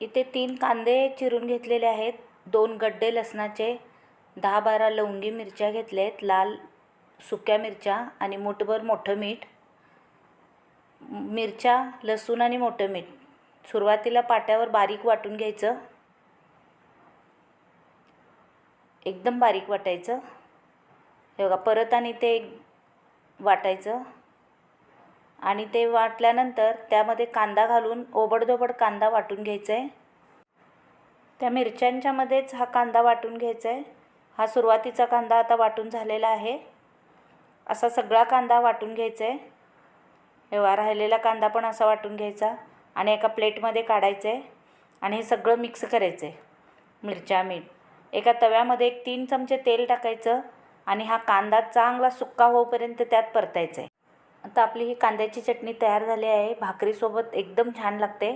इथे 3 कांदे चिरून घेतलेले आहेत, 2 गड्डे लसणाचे, 10-12 लवंगी मिरच्या घेतल्या आहेत, लाल सुक्या मिरच्या आणि मूठभर मोठं मीठ. मिरच्या, लसूण आणि मोठं मीठ सुरुवातीला पाट्यावर बारीक वाटून घ्यायचं, एकदम बारीक वाटायचं. हे बघा, परत आणि ते वाटायचं आणि ते वाटल्यानंतर त्यामध्ये कांदा घालून ओबडधोबड कांदा वाटून घ्यायचा आहे. त्या मिरच्यांच्यामध्येच हा कांदा वाटून घ्यायचा आहे. हा सुरुवातीचा कांदा आता वाटून झालेला आहे. असा सगळा कांदा वाटून घ्यायचा आहे. एवढा राहिलेला कांदा पण असा वाटून घ्यायचा आणि एका प्लेटमध्ये काढायचं आहे आणि हे सगळं मिक्स करायचं आहे. मिरच्या, मीठ एका तव्यामध्ये 3 चमचे तेल टाकायचं आणि हा कांदा चांगला सुक्का होईपर्यंत त्यात परतायचा आहे. आता आपली ही कांद्याची चटणी तयार झाली आहे. भाकरीसोबत एकदम छान लागते.